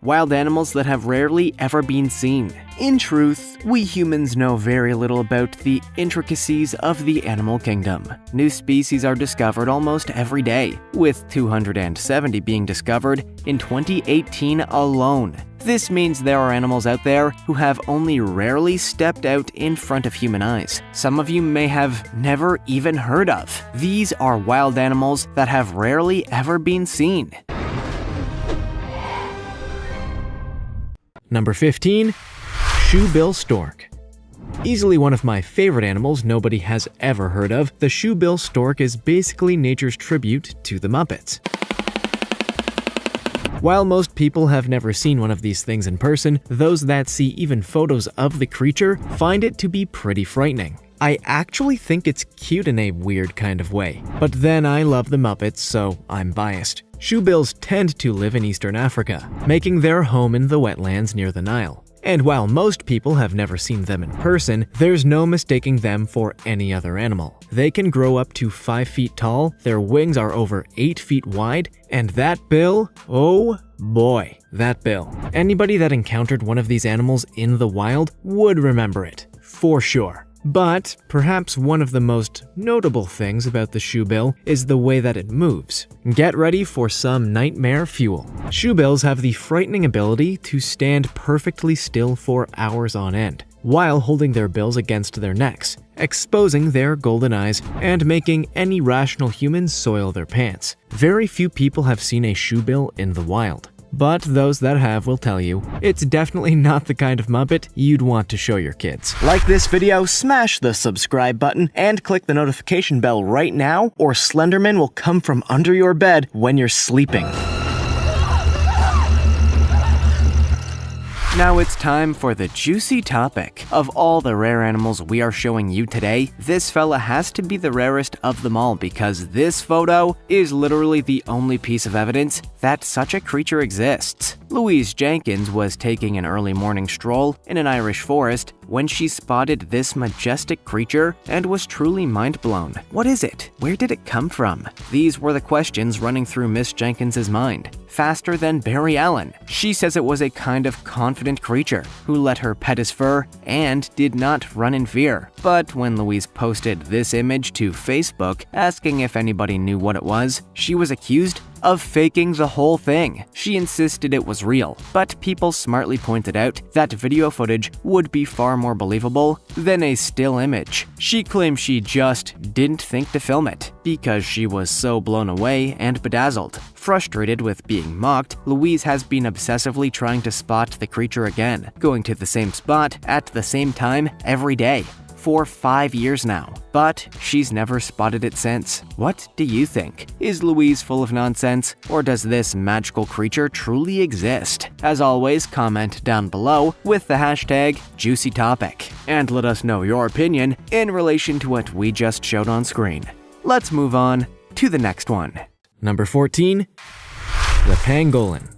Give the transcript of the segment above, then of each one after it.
Wild animals that have rarely ever been seen. In truth, we humans know very little about the intricacies of the animal kingdom. New species are discovered almost every day, with 270 being discovered in 2018 alone. This means there are animals out there who have only rarely stepped out in front of human eyes. Some of you may have never even heard of. These are wild animals that have rarely ever been seen. Number 15. Shoebill stork. Easily one of my favorite animals nobody has ever heard of, the shoebill stork is basically nature's tribute to the Muppets. While most people have never seen one of these things in person, those that see even photos of the creature find it to be pretty frightening. I actually think it's cute in a weird kind of way. But then I love the Muppets, so I'm biased. Shoebills tend to live in Eastern Africa, making their home in the wetlands near the Nile. And while most people have never seen them in person, there's no mistaking them for any other animal. They can grow up to 5 feet tall, their wings are over 8 feet wide, and that bill, oh boy, that bill. Anybody that encountered one of these animals in the wild would remember it, for sure. But perhaps one of the most notable things about the shoebill is the way that it moves. Get ready for some nightmare fuel. Shoebills have the frightening ability to stand perfectly still for hours on end, while holding their bills against their necks, exposing their golden eyes and making any rational human soil their pants. Very few people have seen a shoebill in the wild. But those that have will tell you, it's definitely not the kind of Muppet you'd want to show your kids. Like this video, smash the subscribe button, and click the notification bell right now, or Slenderman will come from under your bed when you're sleeping. Now it's time for the juicy topic. Of all the rare animals we are showing you today, this fella has to be the rarest of them all because this photo is literally the only piece of evidence that such a creature exists. Louise Jenkins was taking an early morning stroll in an Irish forest when she spotted this majestic creature and was truly mind-blown. What is it? Where did it come from? These were the questions running through Miss Jenkins's mind. Faster than Barry Allen. She says it was a kind of confident creature who let her pet his fur and did not run in fear. But when Louise posted this image to Facebook asking if anybody knew what it was, she was accused of faking the whole thing. She insisted it was real, but people smartly pointed out that video footage would be far more believable than a still image. She claimed she just didn't think to film it because she was so blown away and bedazzled. Frustrated with being mocked, Louise has been obsessively trying to spot the creature again, going to the same spot at the same time every day. For 5 years now, but she's never spotted it since. What do you think? Is Louise full of nonsense, or does this magical creature truly exist? As always, comment down below with the hashtag #JuicyTopic, and let us know your opinion in relation to what we just showed on screen. Let's move on to the next one. Number 14. The pangolin.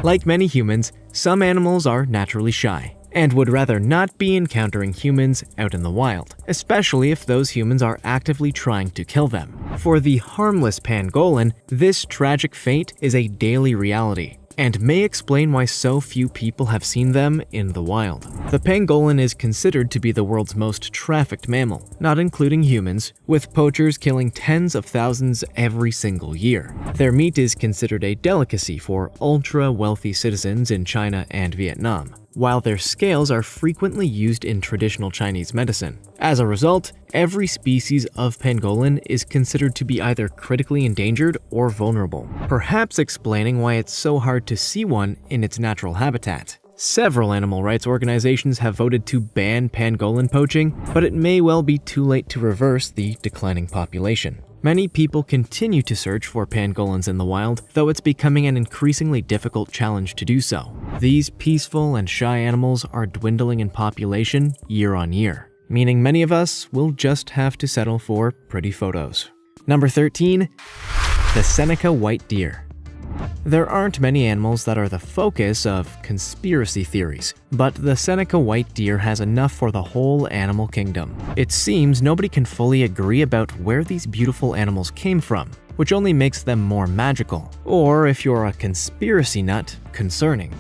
Like many humans, some animals are naturally shy and would rather not be encountering humans out in the wild, especially if those humans are actively trying to kill them. For the harmless pangolin, this tragic fate is a daily reality, and may explain why so few people have seen them in the wild. The pangolin is considered to be the world's most trafficked mammal, not including humans, with poachers killing tens of thousands every single year. Their meat is considered a delicacy for ultra-wealthy citizens in China and Vietnam, while their scales are frequently used in traditional Chinese medicine. As a result, every species of pangolin is considered to be either critically endangered or vulnerable, perhaps explaining why it's so hard to see one in its natural habitat. Several animal rights organizations have voted to ban pangolin poaching, but it may well be too late to reverse the declining population. Many people continue to search for pangolins in the wild, though it's becoming an increasingly difficult challenge to do so. These peaceful and shy animals are dwindling in population year on year, meaning many of us will just have to settle for pretty photos. Number 13. The Seneca white deer. There aren't many animals that are the focus of conspiracy theories, but the Seneca white deer has enough for the whole animal kingdom. It seems nobody can fully agree about where these beautiful animals came from, which only makes them more magical. Or if you're a conspiracy nut, concerning.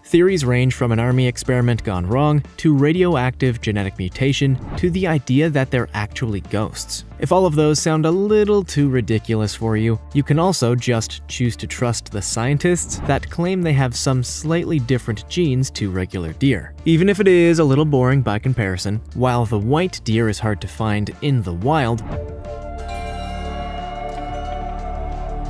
Theories range from an army experiment gone wrong, to radioactive genetic mutation, to the idea that they're actually ghosts. If all of those sound a little too ridiculous for you, you can also just choose to trust the scientists that claim they have some slightly different genes to regular deer. Even if it is a little boring by comparison, while the white deer is hard to find in the wild,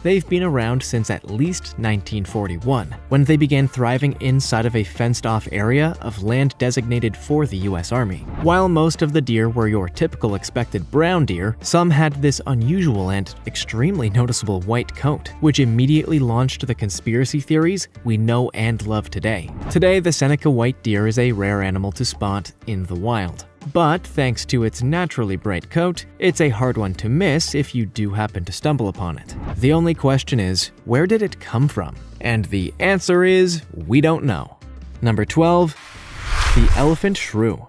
they've been around since at least 1941, when they began thriving inside of a fenced-off area of land designated for the US Army. While most of the deer were your typical expected brown deer, some had this unusual and extremely noticeable white coat, which immediately launched the conspiracy theories we know and love today. Today, the Seneca white deer is a rare animal to spot in the wild. But thanks to its naturally bright coat, it's a hard one to miss if you do happen to stumble upon it. The only question is, where did it come from? And the answer is, we don't know. Number 12, the elephant shrew.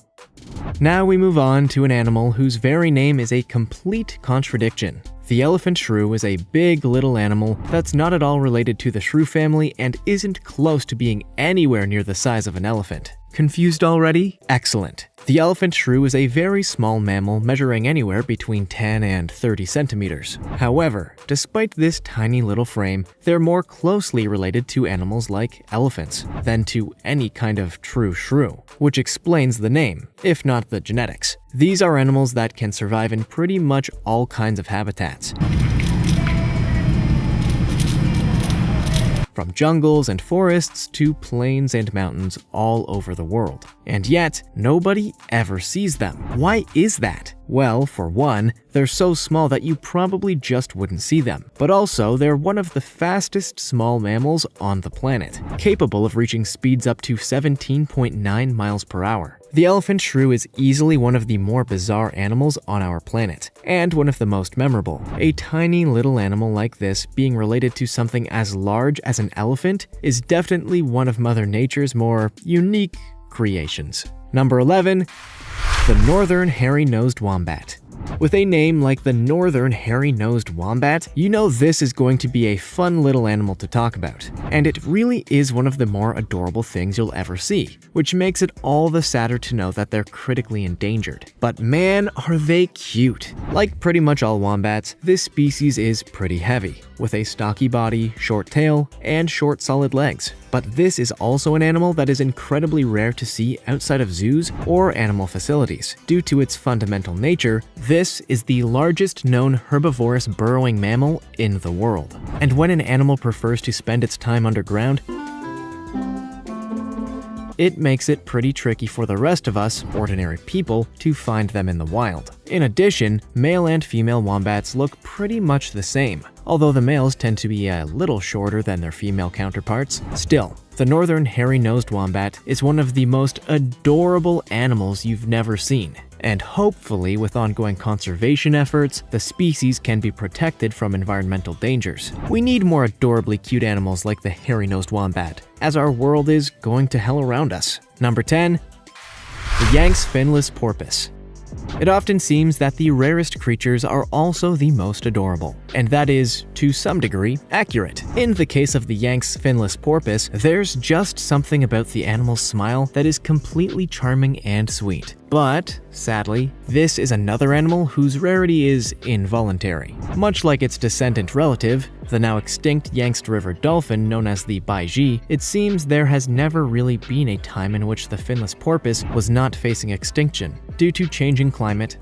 Now we move on to an animal whose very name is a complete contradiction. The elephant shrew is a big little animal that's not at all related to the shrew family and isn't close to being anywhere near the size of an elephant. Confused already? Excellent. The elephant shrew is a very small mammal measuring anywhere between 10 and 30 centimeters. However, despite this tiny little frame, they're more closely related to animals like elephants than to any kind of true shrew, which explains the name, if not the genetics. These are animals that can survive in pretty much all kinds of habitats. From jungles and forests to plains and mountains all over the world. And yet, nobody ever sees them. Why is that? Well, for one, they're so small that you probably just wouldn't see them. But also, they're one of the fastest small mammals on the planet, capable of reaching speeds up to 17.9 miles per hour. The elephant shrew is easily one of the more bizarre animals on our planet, and one of the most memorable. A tiny little animal like this being related to something as large as an elephant is definitely one of Mother Nature's more unique creations. Number 11, the northern hairy-nosed wombat. With a name like the northern hairy-nosed wombat, you know this is going to be a fun little animal to talk about. And it really is one of the more adorable things you'll ever see, which makes it all the sadder to know that they're critically endangered. But man, are they cute! Like pretty much all wombats, this species is pretty heavy, with a stocky body, short tail, and short solid legs. But this is also an animal that is incredibly rare to see outside of zoos or animal facilities. Due to its fundamental nature, this is the largest known herbivorous burrowing mammal in the world. And when an animal prefers to spend its time underground, it makes it pretty tricky for the rest of us, ordinary people, to find them in the wild. In addition, male and female wombats look pretty much the same, although the males tend to be a little shorter than their female counterparts. Still, the northern hairy-nosed wombat is one of the most adorable animals you've never seen. And hopefully, with ongoing conservation efforts, the species can be protected from environmental dangers. We need more adorably cute animals like the hairy-nosed wombat, as our world is going to hell around us. Number 10, the Yanks' finless porpoise. It often seems that the rarest creatures are also the most adorable, and that is, to some degree, accurate. In the case of the Yanks' finless porpoise, there's just something about the animal's smile that is completely charming and sweet. But, sadly, this is another animal whose rarity is involuntary. Much like its descendant relative, the now extinct Yangtze River dolphin known as the baiji, it seems there has never really been a time in which the finless porpoise was not facing extinction due to changing climate,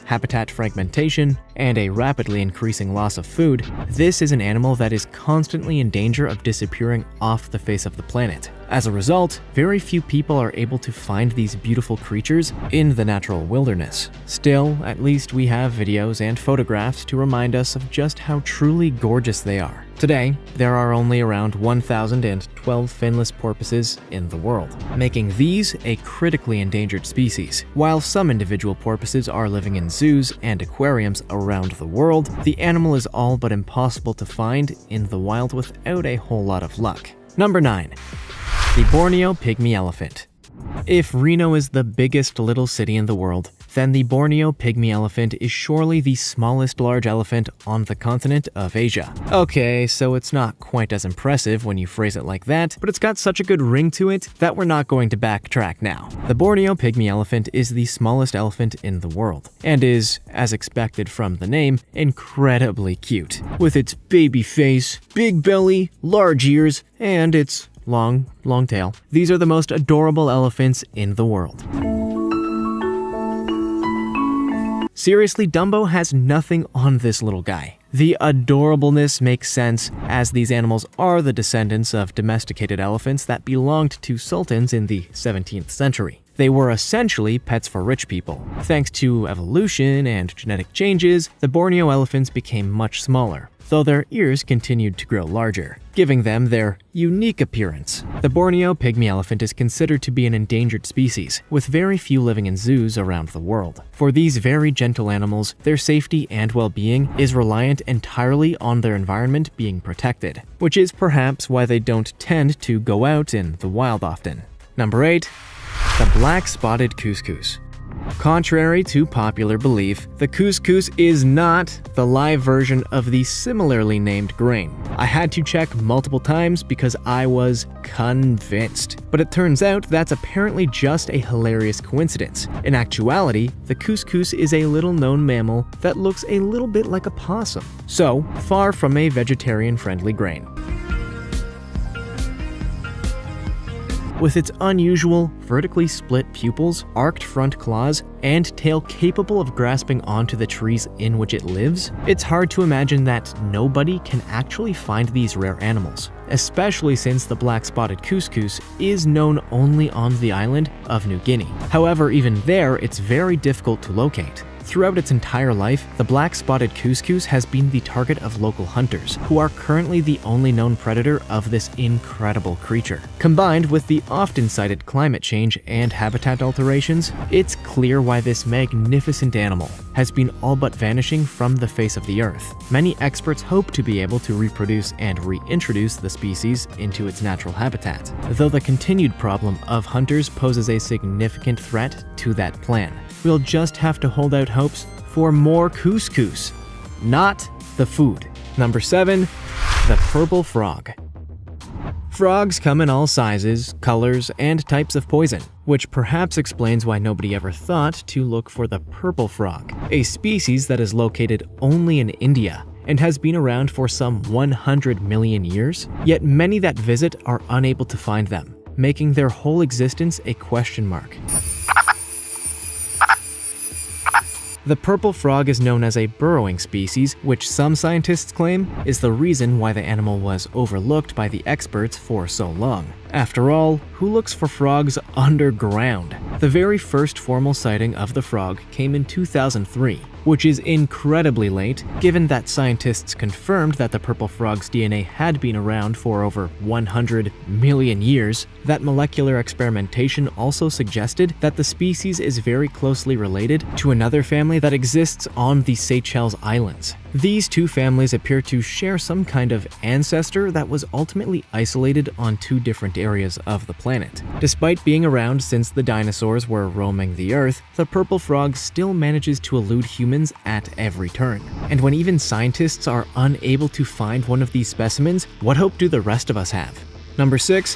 habitat fragmentation, and a rapidly increasing loss of food. This is an animal that is constantly in danger of disappearing off the face of the planet. As a result, very few people are able to find these beautiful creatures in the natural wilderness. Still, at least we have videos and photographs to remind us of just how truly gorgeous they are. Today, there are only around 1,012 finless porpoises in the world, making these a critically endangered species. While some individual porpoises are living in zoos and aquariums around the world, the animal is all but impossible to find in the wild without a whole lot of luck. Number 9. The Borneo pygmy elephant. If Reno is the biggest little city in the world, then the Borneo pygmy elephant is surely the smallest large elephant on the continent of Asia. Okay, so it's not quite as impressive when you phrase it like that, but it's got such a good ring to it that we're not going to backtrack now. The Borneo pygmy elephant is the smallest elephant in the world, and is, as expected from the name, incredibly cute. With its baby face, big belly, large ears, and its long tail. These are the most adorable elephants in the world. Seriously, Dumbo has nothing on this little guy. The adorableness makes sense, as these animals are the descendants of domesticated elephants that belonged to sultans in the 17th century. They were essentially pets for rich people. Thanks to evolution and genetic changes, the Borneo elephants became much smaller, though their ears continued to grow larger, giving them their unique appearance. The Borneo pygmy elephant is considered to be an endangered species, with very few living in zoos around the world. For these very gentle animals, their safety and well-being is reliant entirely on their environment being protected, which is perhaps why they don't tend to go out in the wild often. Number 8. The black-spotted couscous. Contrary to popular belief, the couscous is not the live version of the similarly named grain. I had to check multiple times because I was convinced. But it turns out that's apparently just a hilarious coincidence. In actuality, the couscous is a little-known mammal that looks a little bit like a possum, so far from a vegetarian-friendly grain. With its unusual, vertically split pupils, arched front claws, and tail capable of grasping onto the trees in which it lives, it's hard to imagine that nobody can actually find these rare animals, especially since the black-spotted couscous is known only on the island of New Guinea. However, even there, it's very difficult to locate. Throughout its entire life, the black-spotted couscous has been the target of local hunters, who are currently the only known predator of this incredible creature. Combined with the often cited climate change and habitat alterations, it's clear why this magnificent animal has been all but vanishing from the face of the earth. Many experts hope to be able to reproduce and reintroduce the species into its natural habitat, though the continued problem of hunters poses a significant threat to that plan. We'll just have to hold out hopes for more couscous, not the food. Number 7. The purple frog. Frogs come in all sizes, colors, and types of poison, which perhaps explains why nobody ever thought to look for the purple frog, a species that is located only in India and has been around for some 100 million years, yet many that visit are unable to find them, making their whole existence a question mark. The purple frog is known as a burrowing species, which some scientists claim is the reason why the animal was overlooked by the experts for so long. After all, who looks for frogs underground? The very first formal sighting of the frog came in 2003, which is incredibly late, given that scientists confirmed that the purple frog's DNA had been around for over 100 million years. That molecular experimentation also suggested that the species is very closely related to another family that exists on the Seychelles Islands. These two families appear to share some kind of ancestor that was ultimately isolated on two different areas of the planet. Despite being around since the dinosaurs were roaming the Earth, the purple frog still manages to elude humans at every turn. And when even scientists are unable to find one of these specimens, what hope do the rest of us have? Number 6.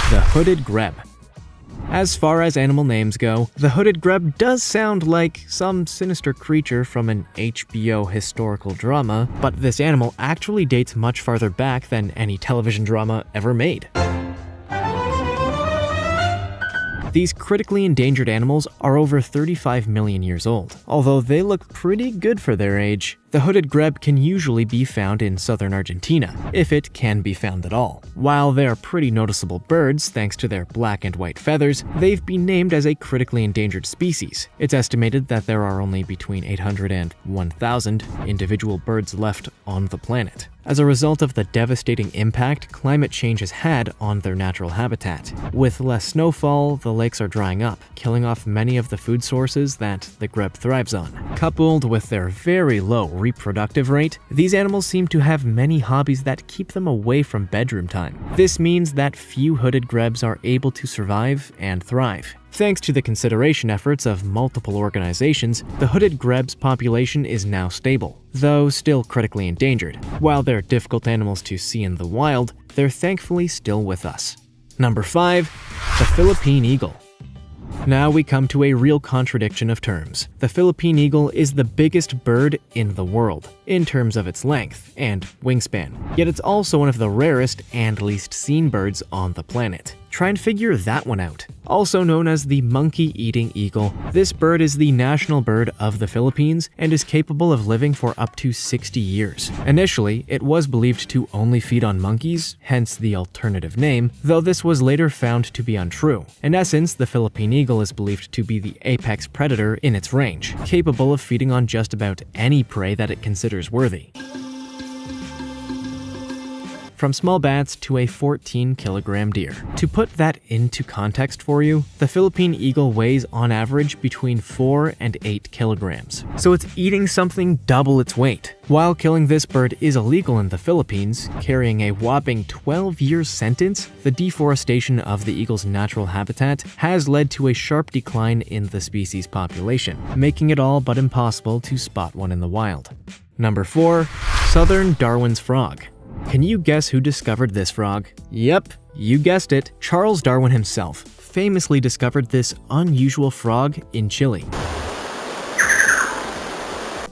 The hooded grebe. As far as animal names go, the hooded grebe does sound like some sinister creature from an HBO historical drama, but this animal actually dates much farther back than any television drama ever made. These critically endangered animals are over 35 million years old. Although they look pretty good for their age, the hooded grebe can usually be found in southern Argentina, if it can be found at all. While they are pretty noticeable birds thanks to their black and white feathers, they've been named as a critically endangered species. It's estimated that there are only between 800 and 1,000 individual birds left on the planet, as a result of the devastating impact climate change has had on their natural habitat. With less snowfall, the lakes are drying up, killing off many of the food sources that the grebe thrives on. Coupled with their very low reproductive rate, these animals seem to have many hobbies that keep them away from bedroom time. This means that few hooded grebes are able to survive and thrive. Thanks to the consideration efforts of multiple organizations, the hooded greb's population is now stable, though still critically endangered. While they're difficult animals to see in the wild, they're thankfully still with us. Number 5. The Philippine eagle. Now we come to a real contradiction of terms. The Philippine eagle is the biggest bird in the world, in terms of its length and wingspan. Yet it's also one of the rarest and least seen birds on the planet. Try and figure that one out. Also known as the monkey-eating eagle, this bird is the national bird of the Philippines and is capable of living for up to 60 years. Initially, it was believed to only feed on monkeys, hence the alternative name, though this was later found to be untrue. In essence, the Philippine eagle is believed to be the apex predator in its range, capable of feeding on just about any prey that it considers worthy. From small bats to a 14-kilogram deer. To put that into context for you, the Philippine eagle weighs on average between 4 and 8 kilograms. So it's eating something double its weight. While killing this bird is illegal in the Philippines, carrying a whopping 12-year sentence, the deforestation of the eagle's natural habitat has led to a sharp decline in the species population, making it all but impossible to spot one in the wild. Number 4. Southern Darwin's frog. Can you guess who discovered this frog? Yep, you guessed it. Charles Darwin himself famously discovered this unusual frog in Chile.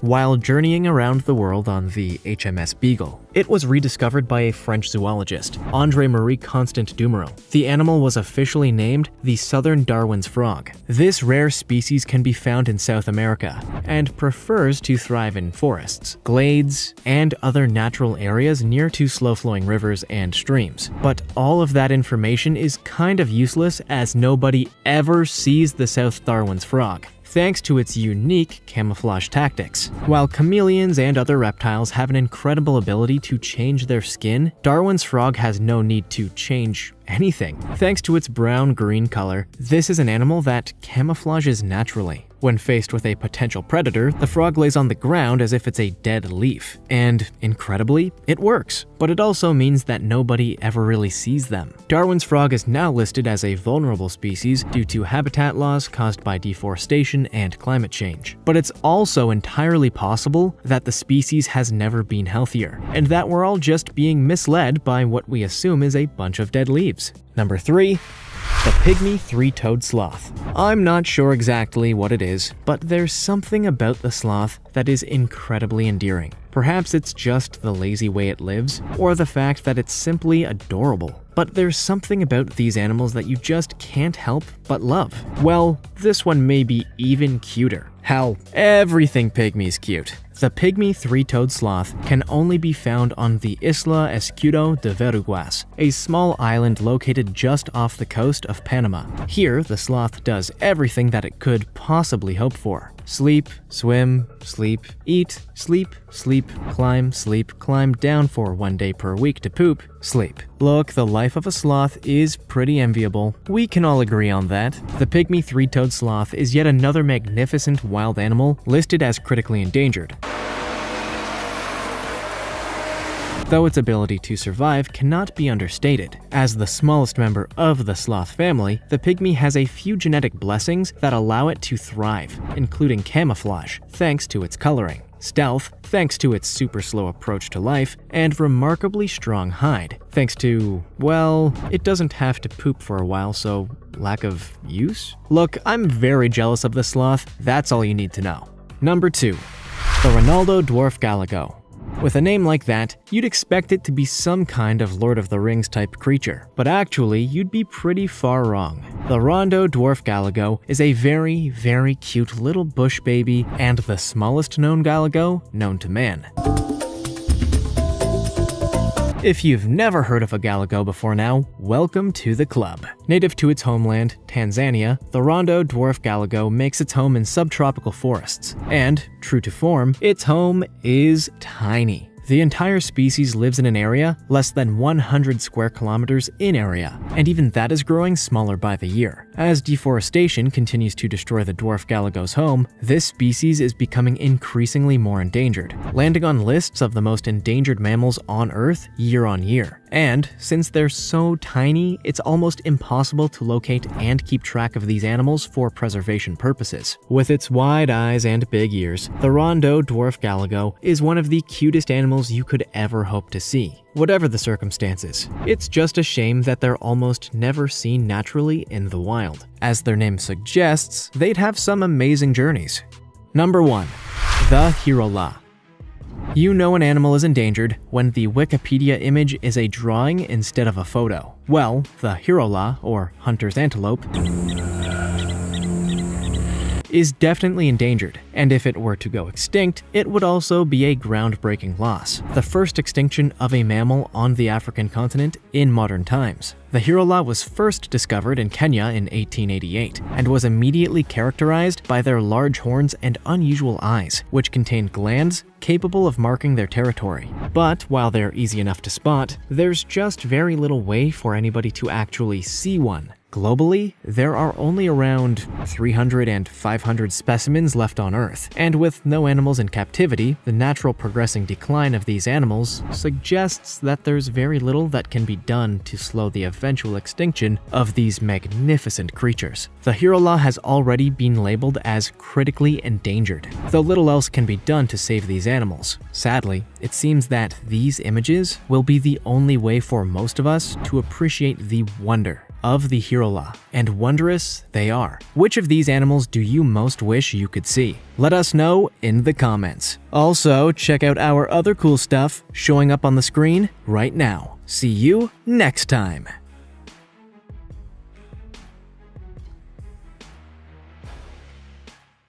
While journeying around the world on the HMS Beagle, it was rediscovered by a French zoologist, André-Marie Constant Dumeril. The animal was officially named the Southern Darwin's frog. This rare species can be found in South America and prefers to thrive in forests, glades, and other natural areas near to slow-flowing rivers and streams. But all of that information is kind of useless as nobody ever sees the South Darwin's frog, thanks to its unique camouflage tactics. While chameleons and other reptiles have an incredible ability to change their skin, Darwin's frog has no need to change anything. Thanks to its brown-green color, this is an animal that camouflages naturally. When faced with a potential predator, the frog lays on the ground as if it's a dead leaf. And, incredibly, it works. But it also means that nobody ever really sees them. Darwin's frog is now listed as a vulnerable species due to habitat loss caused by deforestation and climate change. But it's also entirely possible that the species has never been healthier, and that we're all just being misled by what we assume is a bunch of dead leaves. Number 3. The pygmy three-toed sloth. I'm not sure exactly what it is, but there's something about the sloth that is incredibly endearing. Perhaps it's just the lazy way it lives, or the fact that it's simply adorable. But there's something about these animals that you just can't help but love. Well, this one may be even cuter. Hell, everything pygmy's cute. The pygmy three-toed sloth can only be found on the Isla Escudo de Verruguas, a small island located just off the coast of Panama. Here, the sloth does everything that it could possibly hope for. Sleep, swim, sleep, eat, sleep, sleep, climb down for 1 day per week to poop, sleep. Look, the life of a sloth is pretty enviable. We can all agree on that. The pygmy three-toed sloth is yet another magnificent wild animal listed as critically endangered. Though its ability to survive cannot be understated. As the smallest member of the sloth family, the pygmy has a few genetic blessings that allow it to thrive, including camouflage, thanks to its coloring, stealth, thanks to its super slow approach to life, and remarkably strong hide, thanks to, well, it doesn't have to poop for a while, so lack of use? Look, I'm very jealous of the sloth, that's all you need to know. Number 2. The Ronaldo dwarf galago. With a name like that, you'd expect it to be some kind of Lord of the Rings type creature, but actually, you'd be pretty far wrong. The Ronaldo dwarf galago is a very, very cute little bush baby and the smallest known galago known to man. If you've never heard of a galago before now, welcome to the club. Native to its homeland, Tanzania, the Ronaldo dwarf galago makes its home in subtropical forests. And, true to form, its home is tiny. The entire species lives in an area less than 100 square kilometers in area, and even that is growing smaller by the year. As deforestation continues to destroy the dwarf galago's home, this species is becoming increasingly more endangered, landing on lists of the most endangered mammals on Earth year on year. And since they're so tiny, it's almost impossible to locate and keep track of these animals for preservation purposes. With its wide eyes and big ears, the Rondo dwarf galago is one of the cutest animals you could ever hope to see, whatever the circumstances. It's just a shame that they're almost never seen naturally in the wild. As their name suggests, they'd have some amazing journeys. Number 1. The Hirola. You know an animal is endangered when the Wikipedia image is a drawing instead of a photo. Well, the Hirola, or hunter's antelope, is definitely endangered, and if it were to go extinct, it would also be a groundbreaking loss. The first extinction of a mammal on the African continent in modern times. The Hirola was first discovered in Kenya in 1888 and was immediately characterized by their large horns and unusual eyes, which contained glands capable of marking their territory. But while they're easy enough to spot, there's just very little way for anybody to actually see one. Globally, there are only around 300 and 500 specimens left on Earth, and with no animals in captivity, the natural progressing decline of these animals suggests that there's very little that can be done to slow the eventual extinction of these magnificent creatures. The Hirola has already been labeled as critically endangered, though little else can be done to save these animals. Sadly, it seems that these images will be the only way for most of us to appreciate the wonder of the Hirola, and wondrous they are. Which of these animals do you most wish you could see? Let us know in the comments. Also, check out our other cool stuff showing up on the screen right now. See you next time.